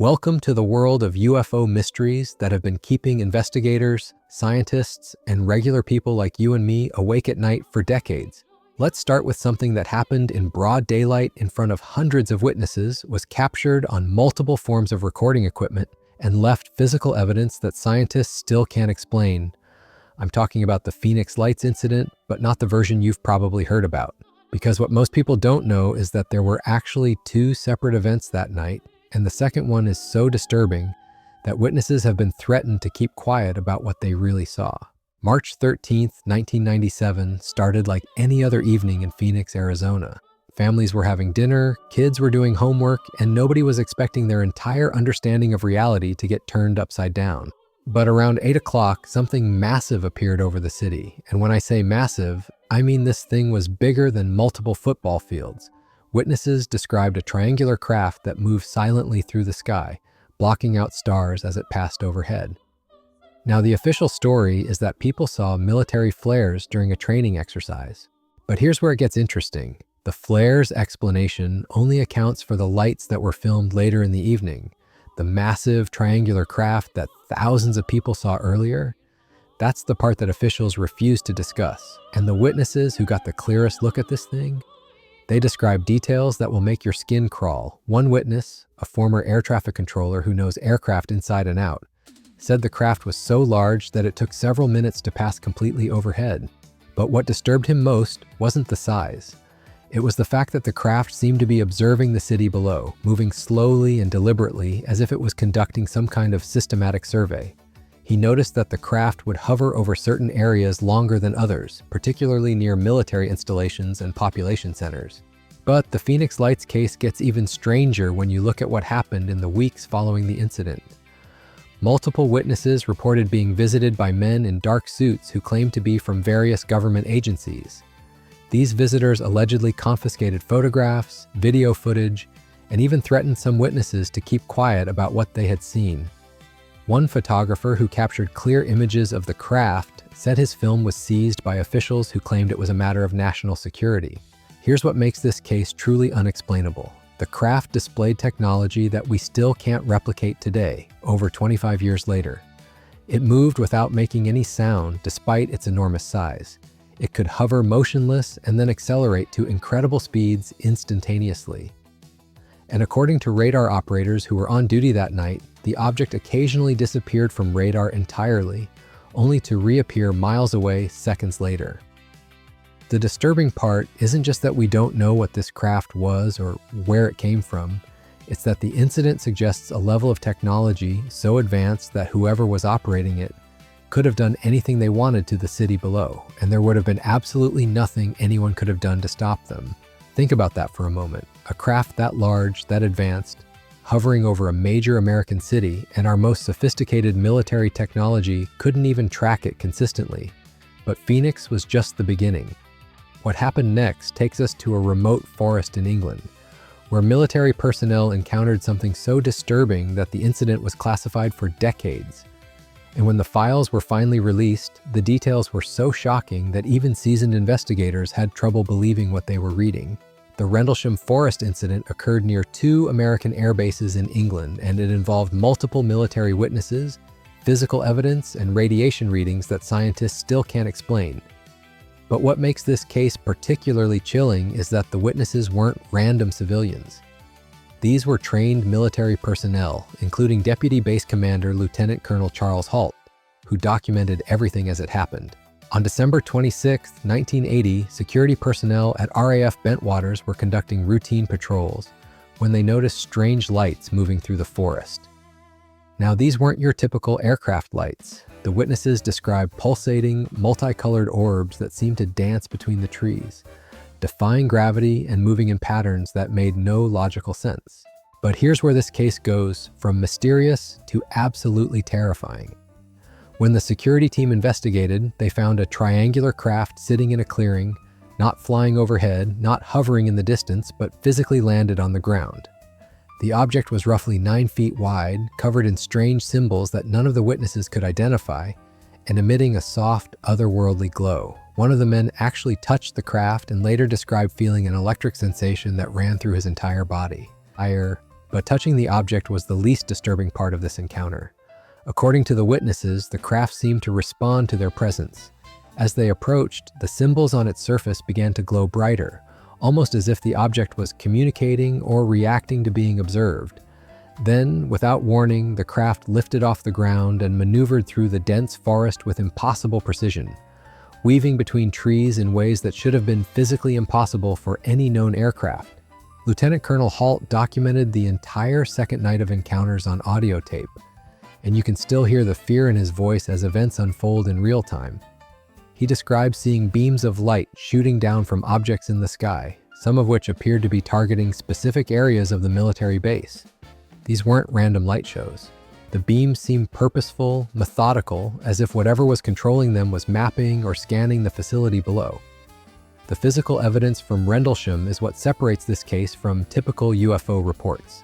Welcome to the world of UFO mysteries that have been keeping investigators, scientists, and regular people like you and me awake at night for decades. Let's start with something that happened in broad daylight in front of hundreds of witnesses, was captured on multiple forms of recording equipment, and left physical evidence that scientists still can't explain. I'm talking about the Phoenix Lights incident, but not the version you've probably heard about. Because what most people don't know is that there were actually two separate events that night, and the second one is so disturbing that witnesses have been threatened to keep quiet about what they really saw. March 13th, 1997 started like any other evening in Phoenix, Arizona. Families were having dinner, kids were doing homework, and nobody was expecting their entire understanding of reality to get turned upside down. But around 8 o'clock, something massive appeared over the city. And when I say massive, I mean this thing was bigger than multiple football fields. Witnesses described a triangular craft that moved silently through the sky, blocking out stars as it passed overhead. Now, the official story is that people saw military flares during a training exercise. But here's where it gets interesting. The flares explanation only accounts for the lights that were filmed later in the evening. The massive triangular craft that thousands of people saw earlier, that's the part that officials refused to discuss. And the witnesses who got the clearest look at this thing, they describe details that will make your skin crawl. One witness, a former air traffic controller who knows aircraft inside and out, said the craft was so large that it took several minutes to pass completely overhead. But what disturbed him most wasn't the size. It was the fact that the craft seemed to be observing the city below, moving slowly and deliberately as if it was conducting some kind of systematic survey. He noticed that the craft would hover over certain areas longer than others, particularly near military installations and population centers. But the Phoenix Lights case gets even stranger when you look at what happened in the weeks following the incident. Multiple witnesses reported being visited by men in dark suits who claimed to be from various government agencies. These visitors allegedly confiscated photographs, video footage, and even threatened some witnesses to keep quiet about what they had seen. One photographer who captured clear images of the craft said his film was seized by officials who claimed it was a matter of national security. Here's what makes this case truly unexplainable. The craft displayed technology that we still can't replicate today, over 25 years later. It moved without making any sound despite its enormous size. It could hover motionless and then accelerate to incredible speeds instantaneously. And according to radar operators who were on duty that night, the object occasionally disappeared from radar entirely, only to reappear miles away seconds later. The disturbing part isn't just that we don't know what this craft was or where it came from, it's that the incident suggests a level of technology so advanced that whoever was operating it could have done anything they wanted to the city below, and there would have been absolutely nothing anyone could have done to stop them. Think about that for a moment. A craft that large, that advanced, hovering over a major American city, and our most sophisticated military technology couldn't even track it consistently. But Phoenix was just the beginning. What happened next takes us to a remote forest in England, where military personnel encountered something so disturbing that the incident was classified for decades. And when the files were finally released, the details were so shocking that even seasoned investigators had trouble believing what they were reading. The Rendlesham Forest incident occurred near 2 American air bases in England, and it involved multiple military witnesses, physical evidence, and radiation readings that scientists still can't explain. But what makes this case particularly chilling is that the witnesses weren't random civilians. These were trained military personnel, including Deputy Base Commander Lieutenant Colonel Charles Halt, who documented everything as it happened. On December 26, 1980, security personnel at RAF Bentwaters were conducting routine patrols when they noticed strange lights moving through the forest. Now, these weren't your typical aircraft lights. The witnesses described pulsating, multicolored orbs that seemed to dance between the trees, defying gravity and moving in patterns that made no logical sense. But here's where this case goes from mysterious to absolutely terrifying. When the security team investigated, they found a triangular craft sitting in a clearing, not flying overhead, not hovering in the distance, but physically landed on the ground. The object was roughly 9 feet wide, covered in strange symbols that none of the witnesses could identify, and emitting a soft, otherworldly glow. One of the men actually touched the craft and later described feeling an electric sensation that ran through his entire body. But touching the object was the least disturbing part of this encounter. According to the witnesses, the craft seemed to respond to their presence. As they approached, the symbols on its surface began to glow brighter, almost as if the object was communicating or reacting to being observed. Then, without warning, the craft lifted off the ground and maneuvered through the dense forest with impossible precision, weaving between trees in ways that should have been physically impossible for any known aircraft. Lieutenant Colonel Halt documented the entire second night of encounters on audio tape, and you can still hear the fear in his voice as events unfold in real time. He described seeing beams of light shooting down from objects in the sky, some of which appeared to be targeting specific areas of the military base. These weren't random light shows. The beams seemed purposeful, methodical, as if whatever was controlling them was mapping or scanning the facility below. The physical evidence from Rendlesham is what separates this case from typical UFO reports.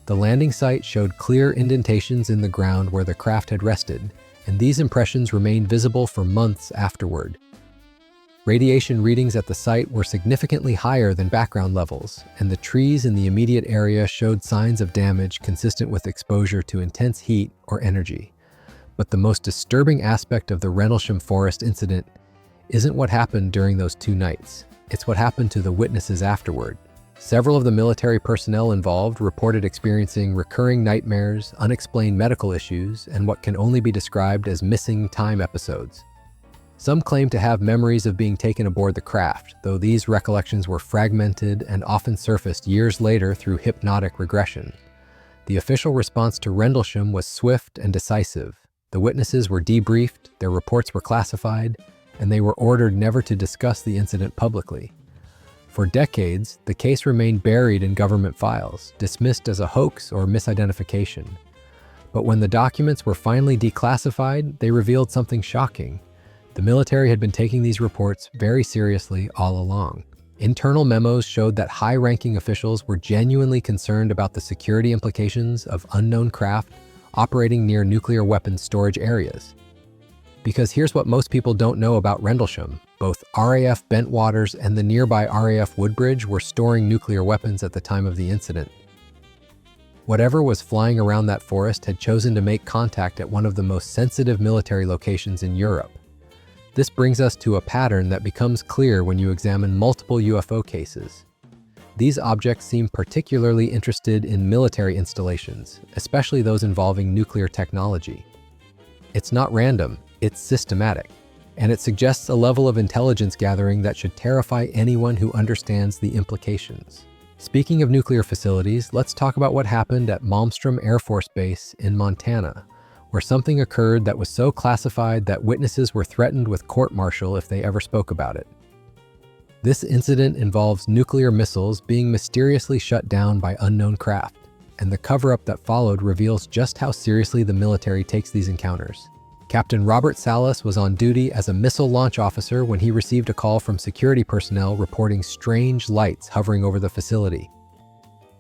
The landing site showed clear indentations in the ground where the craft had rested, and these impressions remained visible for months afterward. Radiation readings at the site were significantly higher than background levels, and the trees in the immediate area showed signs of damage consistent with exposure to intense heat or energy. But the most disturbing aspect of the Rendlesham Forest incident isn't what happened during those 2 nights. It's what happened to the witnesses afterward. Several of the military personnel involved reported experiencing recurring nightmares, unexplained medical issues, and what can only be described as missing time episodes. Some claim to have memories of being taken aboard the craft, though these recollections were fragmented and often surfaced years later through hypnotic regression. The official response to Rendlesham was swift and decisive. The witnesses were debriefed, their reports were classified, and they were ordered never to discuss the incident publicly. For decades, the case remained buried in government files, dismissed as a hoax or misidentification. But when the documents were finally declassified, they revealed something shocking. The military had been taking these reports very seriously all along. Internal memos showed that high-ranking officials were genuinely concerned about the security implications of unknown craft operating near nuclear weapons storage areas. Because here's what most people don't know about Rendlesham. Both RAF Bentwaters and the nearby RAF Woodbridge were storing nuclear weapons at the time of the incident. Whatever was flying around that forest had chosen to make contact at one of the most sensitive military locations in Europe. This brings us to a pattern that becomes clear when you examine multiple UFO cases. These objects seem particularly interested in military installations, especially those involving nuclear technology. It's not random, it's systematic, and it suggests a level of intelligence gathering that should terrify anyone who understands the implications. Speaking of nuclear facilities, let's talk about what happened at Malmstrom Air Force Base in Montana, where something occurred that was so classified that witnesses were threatened with court-martial if they ever spoke about it. This incident involves nuclear missiles being mysteriously shut down by unknown craft, and the cover-up that followed reveals just how seriously the military takes these encounters. Captain Robert Salas was on duty as a missile launch officer when he received a call from security personnel reporting strange lights hovering over the facility.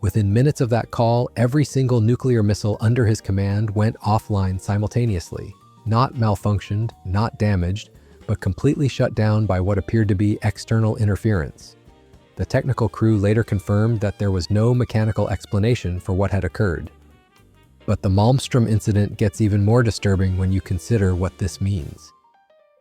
Within minutes of that call, every single nuclear missile under his command went offline simultaneously. Not malfunctioned, not damaged, but completely shut down by what appeared to be external interference. The technical crew later confirmed that there was no mechanical explanation for what had occurred. But the Malmstrom incident gets even more disturbing when you consider what this means.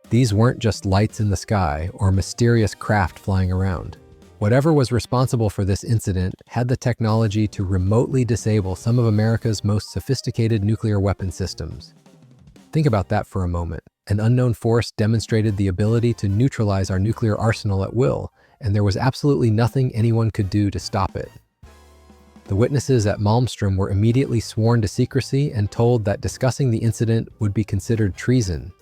These weren't just lights in the sky or mysterious craft flying around. Whatever was responsible for this incident had the technology to remotely disable some of America's most sophisticated nuclear weapon systems. Think about that for a moment. An unknown force demonstrated the ability to neutralize our nuclear arsenal at will, and there was absolutely nothing anyone could do to stop it. The witnesses at Malmstrom were immediately sworn to secrecy and told that discussing the incident would be considered treason.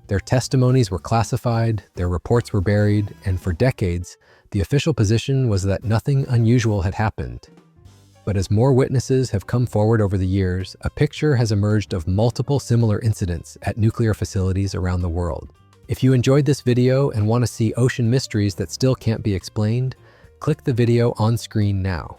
Their testimonies were classified, their reports were buried, and for decades, the official position was that nothing unusual had happened. But as more witnesses have come forward over the years, a picture has emerged of multiple similar incidents at nuclear facilities around the world. If you enjoyed this video and want to see ocean mysteries that still can't be explained, click the video on screen now.